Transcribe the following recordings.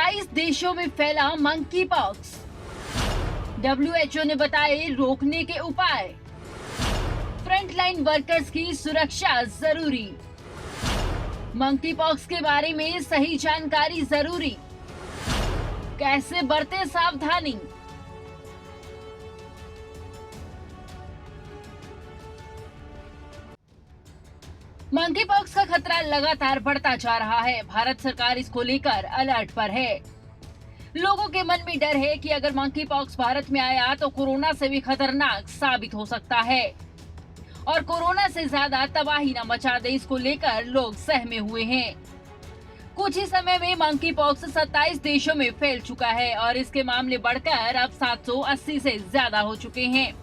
27 देशों में फैला मंकी पॉक्स। डब्ल्यूएचओ ने बताए रोकने के उपाय। फ्रंटलाइन वर्कर्स की सुरक्षा जरूरी। मंकी पॉक्स के बारे में सही जानकारी जरूरी। कैसे बरतें सावधानी। मंकी पॉक्स का खतरा लगातार बढ़ता जा रहा है। भारत सरकार इसको लेकर अलर्ट पर है। लोगों के मन में डर है कि अगर मंकी पॉक्स भारत में आया तो कोरोना से भी खतरनाक साबित हो सकता है और कोरोना से ज्यादा तबाही न मचा दे, इसको लेकर लोग सहमे हुए हैं। कुछ ही समय में मंकी पॉक्स 27 देशों में फैल चुका है और इसके मामले बढ़कर अब 780 से ज्यादा हो चुके हैं।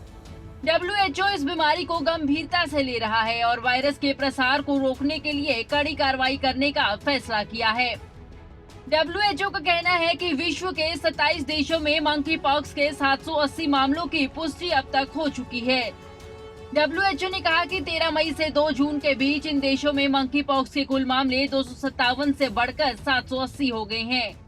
डब्ल्यूएचओ इस बीमारी को गंभीरता से ले रहा है और वायरस के प्रसार को रोकने के लिए कड़ी कार्रवाई करने का फैसला किया है। डब्ल्यूएचओ का कहना है कि विश्व के 27 देशों में मंकी पॉक्स के 780 मामलों की पुष्टि अब तक हो चुकी है। डब्ल्यूएचओ ने कहा कि 13 मई से 2 जून के बीच इन देशों में मंकी पॉक्स के कुल मामले 257 से बढ़कर 780 हो गए हैं।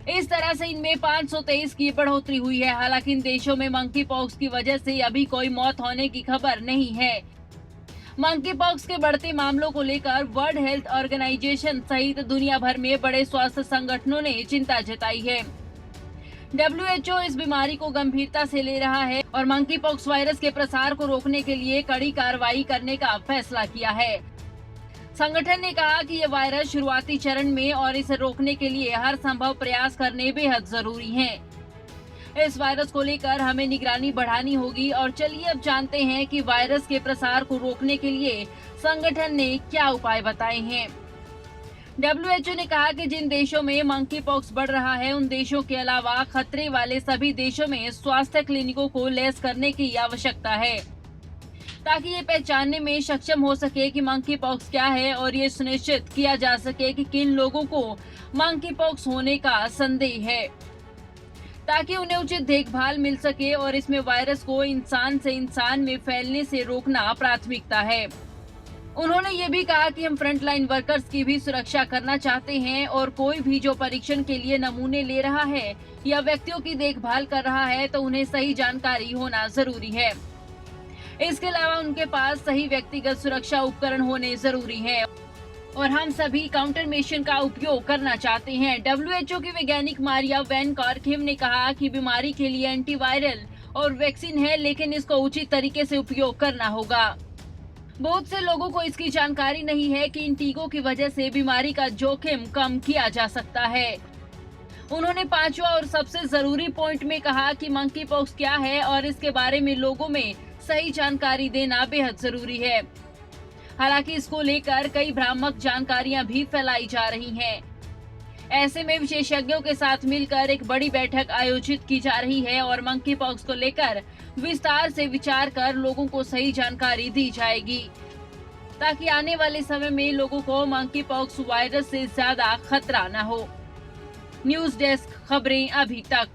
इस तरह से इनमें 523 की बढ़ोतरी हुई है। हालांकि इन देशों में मंकी पॉक्स की वजह से अभी कोई मौत होने की खबर नहीं है। मंकी पॉक्स के बढ़ते मामलों को लेकर वर्ल्ड हेल्थ ऑर्गेनाइजेशन सहित दुनिया भर में बड़े स्वास्थ्य संगठनों ने चिंता जताई है। डब्ल्यूएचओ इस बीमारी को गंभीरता से ले रहा है और मंकी पॉक्स वायरस के प्रसार को रोकने के लिए कड़ी कार्रवाई करने का फैसला किया है। संगठन ने कहा कि ये वायरस शुरुआती चरण में और इसे रोकने के लिए हर संभव प्रयास करने बेहद जरूरी है। इस वायरस को लेकर हमें निगरानी बढ़ानी होगी और चलिए अब जानते हैं कि वायरस के प्रसार को रोकने के लिए संगठन ने क्या उपाय बताए हैं। डब्ल्यूएचओ ने कहा कि जिन देशों में मंकी पॉक्स बढ़ रहा है उन देशों के अलावा खतरे वाले सभी देशों में स्वास्थ्य क्लिनिकों को लैस करने की आवश्यकता है ताकि ये पहचानने में सक्षम हो सके कि मंकी पॉक्स क्या है और ये सुनिश्चित किया जा सके कि किन लोगों को मंकी पॉक्स होने का संदेह है ताकि उन्हें उचित देखभाल मिल सके और इसमें वायरस को इंसान से इंसान में फैलने से रोकना प्राथमिकता है। उन्होंने ये भी कहा कि हम फ्रंटलाइन वर्कर्स की भी सुरक्षा करना चाहते हैं और कोई भी जो परीक्षण के लिए नमूने ले रहा है या व्यक्तियों की देखभाल कर रहा है तो उन्हें सही जानकारी होना जरूरी है। इसके अलावा उनके पास सही व्यक्तिगत सुरक्षा उपकरण होने जरूरी हैं और हम सभी काउंटर मेजर का उपयोग करना चाहते हैं। डब्ल्यूएचओ की वैज्ञानिक मारिया वैन कार्किम ने कहा कि बीमारी के लिए एंटीवायरल और वैक्सीन है, लेकिन इसको उचित तरीके से उपयोग करना होगा। बहुत से लोगों को इसकी जानकारी नहीं है कि इन टीकों की वजह से बीमारी का जोखिम कम किया जा सकता है। उन्होंने 5वां और सबसे जरूरी पॉइंट में कहा कि मंकी पॉक्स क्या है और इसके बारे में लोगों में सही जानकारी देना बेहद जरूरी है। हालांकि इसको लेकर कई भ्रामक जानकारियां भी फैलाई जा रही हैं। ऐसे में विशेषज्ञों के साथ मिलकर एक बड़ी बैठक आयोजित की जा रही है और मंकी पॉक्स को लेकर विस्तार से विचार कर लोगों को सही जानकारी दी जाएगी ताकि आने वाले समय में लोगों को मंकी पॉक्स वायरस से ज्यादा खतरा न हो। न्यूज डेस्क, खबरें अभी तक।